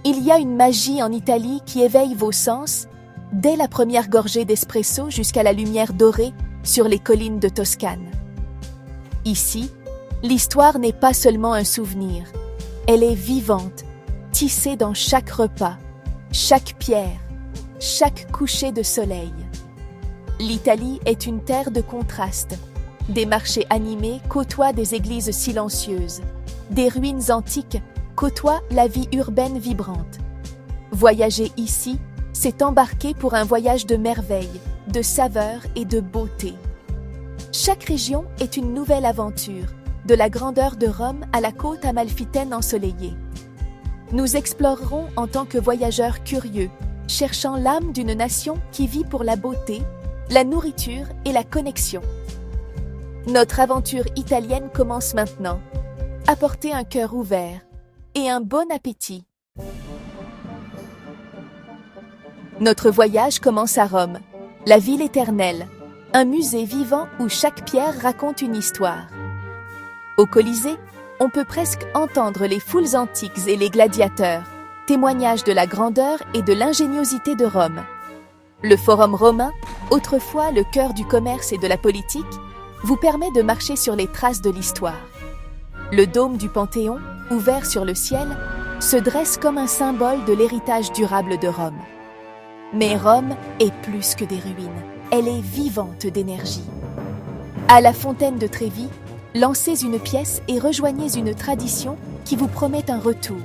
Il y a une magie en Italie qui éveille vos sens, dès la première gorgée d'espresso jusqu'à la lumière dorée sur les collines de Toscane. Ici, l'histoire n'est pas seulement un souvenir, elle est vivante, tissée dans chaque repas, chaque pierre, chaque coucher de soleil. L'Italie est une terre de contrastes. Des marchés animés côtoient des églises silencieuses. Des ruines antiques côtoient la vie urbaine vibrante. Voyager ici, c'est embarquer pour un voyage de merveilles, de saveurs et de beauté. Chaque région est une nouvelle aventure, de la grandeur de Rome à la côte amalfitaine ensoleillée. Nous explorerons en tant que voyageurs curieux, cherchant l'âme d'une nation qui vit pour la beauté, la nourriture et la connexion. Notre aventure italienne commence maintenant. Apportez un cœur ouvert et un bon appétit. Notre voyage commence à Rome, la ville éternelle, un musée vivant où chaque pierre raconte une histoire. Au Colisée, on peut presque entendre les foules antiques et les gladiateurs, témoignage de la grandeur et de l'ingéniosité de Rome. Le Forum romain, autrefois le cœur du commerce et de la politique, vous permet de marcher sur les traces de l'histoire. Le dôme du Panthéon, ouvert sur le ciel, se dresse comme un symbole de l'héritage durable de Rome. Mais Rome est plus que des ruines, elle est vivante d'énergie. À la fontaine de Trévi, lancez une pièce et rejoignez une tradition qui vous promet un retour.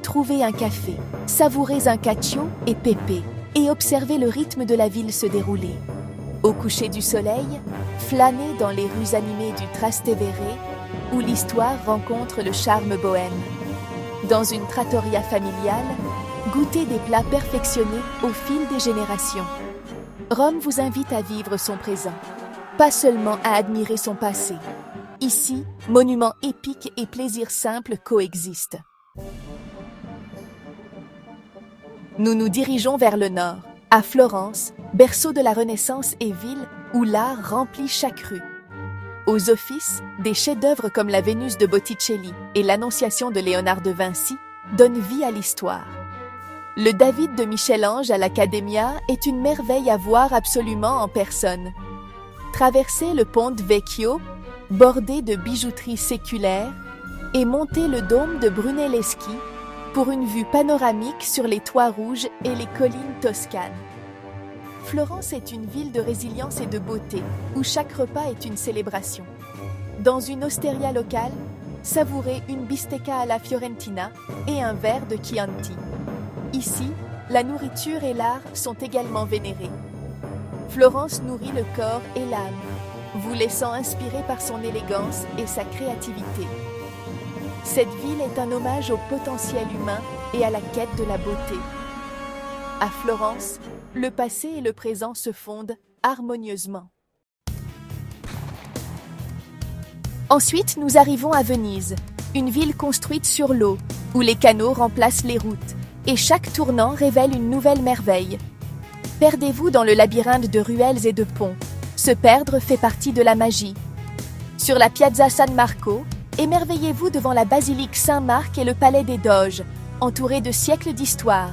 Trouvez un café, savourez un cacio et pépé et observez le rythme de la ville se dérouler. Au coucher du soleil, flânez dans les rues animées du Trastevere où l'histoire rencontre le charme bohème. Dans une trattoria familiale, goûtez des plats perfectionnés au fil des générations. Rome vous invite à vivre son présent, pas seulement à admirer son passé. Ici, monuments épiques et plaisirs simples coexistent. Nous nous dirigeons vers le nord, à Florence, berceau de la Renaissance et ville où l'art remplit chaque rue. Aux offices, des chefs-d'œuvre comme la Vénus de Botticelli et l'Annonciation de Léonard de Vinci donnent vie à l'histoire. Le David de Michel-Ange à l'Accademia est une merveille à voir absolument en personne. Traversez le Ponte Vecchio, bordé de bijouterie séculaire, et montez le dôme de Brunelleschi pour une vue panoramique sur les toits rouges et les collines toscanes. Florence est une ville de résilience et de beauté, où chaque repas est une célébration. Dans une osteria locale, savourez une bistecca à la Fiorentina et un verre de Chianti. Ici, la nourriture et l'art sont également vénérés. Florence nourrit le corps et l'âme, vous laissant inspirer par son élégance et sa créativité. Cette ville est un hommage au potentiel humain et à la quête de la beauté. À Florence, le passé et le présent se fondent harmonieusement. Ensuite, nous arrivons à Venise, une ville construite sur l'eau, où les canaux remplacent les routes, et chaque tournant révèle une nouvelle merveille. Perdez-vous dans le labyrinthe de ruelles et de ponts. Se perdre fait partie de la magie. Sur la Piazza San Marco, émerveillez-vous devant la basilique Saint-Marc et le palais des Doges, entourés de siècles d'histoire.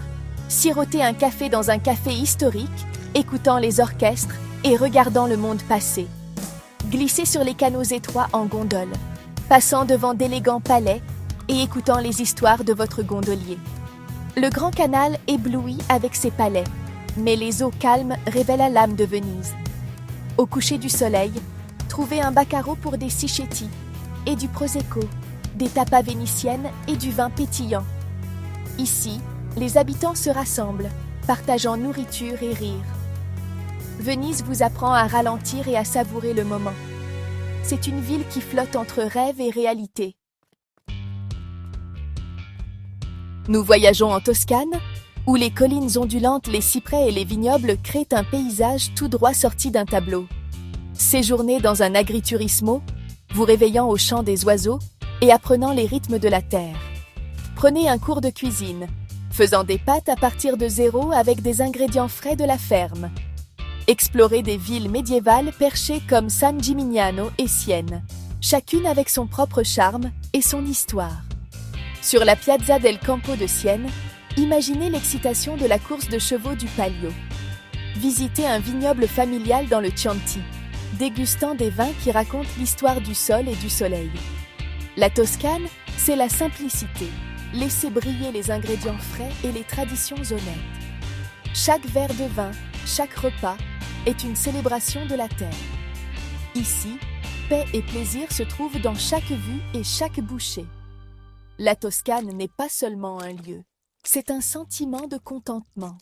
Sirotez un café dans un café historique, écoutant les orchestres et regardant le monde passer. Glissez sur les canaux étroits en gondole, passant devant d'élégants palais et écoutant les histoires de votre gondolier. Le Grand Canal éblouit avec ses palais, mais les eaux calmes révèlent l'âme de Venise. Au coucher du soleil, trouvez un baccaro pour des cichetti et du prosecco, des tapas vénitiennes et du vin pétillant. Ici, les habitants se rassemblent, partageant nourriture et rire. Venise vous apprend à ralentir et à savourer le moment. C'est une ville qui flotte entre rêve et réalité. Nous voyageons en Toscane, où les collines ondulantes, les cyprès et les vignobles créent un paysage tout droit sorti d'un tableau. Séjournez dans un agriturismo, vous réveillant au chant des oiseaux et apprenant les rythmes de la terre. Prenez un cours de cuisine, faisant des pâtes à partir de zéro avec des ingrédients frais de la ferme. Explorez des villes médiévales perchées comme San Gimignano et Sienne, chacune avec son propre charme et son histoire. Sur la Piazza del Campo de Sienne, Imaginez l'excitation de la course de chevaux du Palio. Visitez un vignoble familial dans le Chianti, dégustant des vins qui racontent l'histoire du sol et du soleil. La Toscane, c'est la simplicité, laisser briller les ingrédients frais et les traditions honnêtes. Chaque verre de vin, chaque repas, est une célébration de la terre. Ici, paix et plaisir se trouvent dans chaque vue et chaque bouchée. La Toscane n'est pas seulement un lieu, c'est un sentiment de contentement.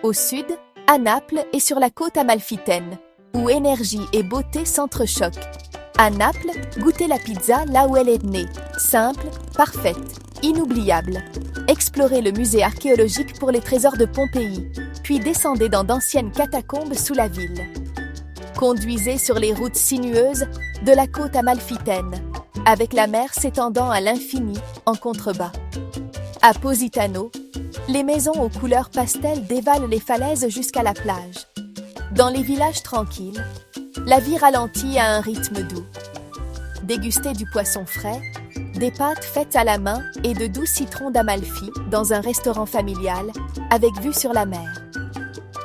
Au sud, à Naples et sur la côte amalfitaine, où énergie et beauté s'entrechoquent. À Naples, goûtez la pizza là où elle est née, simple, parfaite, inoubliable. Explorez le musée archéologique pour les trésors de Pompéi, puis descendez dans d'anciennes catacombes sous la ville. Conduisez sur les routes sinueuses de la côte amalfitaine, avec la mer s'étendant à l'infini en contrebas. À Positano, les maisons aux couleurs pastel dévalent les falaises jusqu'à la plage. Dans les villages tranquilles, la vie ralentit à un rythme doux. Dégustez du poisson frais, des pâtes faites à la main et de doux citrons d'Amalfi dans un restaurant familial avec vue sur la mer.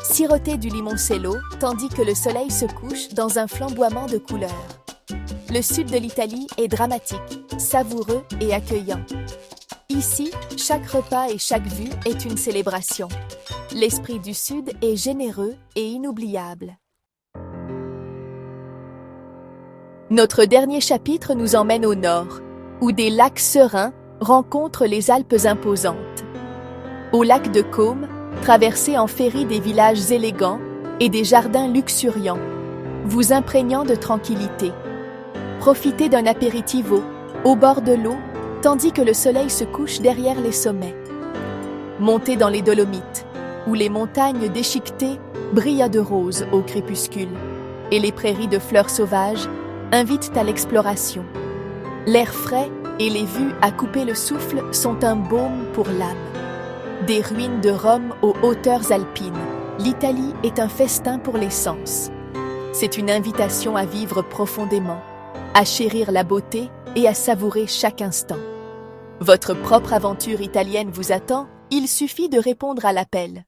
Sirotez du limoncello tandis que le soleil se couche dans un flamboiement de couleurs. Le sud de l'Italie est dramatique, savoureux et accueillant. Ici, chaque repas et chaque vue est une célébration. L'esprit du Sud est généreux et inoubliable. Notre dernier chapitre nous emmène au nord, où des lacs sereins rencontrent les Alpes imposantes. Au lac de Côme, traversez en ferry des villages élégants et des jardins luxuriants, vous imprégnant de tranquillité. Profitez d'un apéritivo au bord de l'eau, tandis que le soleil se couche derrière les sommets. Montez dans les Dolomites, où les montagnes déchiquetées brillent de rose au crépuscule, et les prairies de fleurs sauvages invitent à l'exploration. L'air frais et les vues à couper le souffle sont un baume pour l'âme. Des ruines de Rome aux hauteurs alpines, l'Italie est un festin pour les sens. C'est une invitation à vivre profondément, à chérir la beauté et à savourer chaque instant. Votre propre aventure italienne vous attend, il suffit de répondre à l'appel.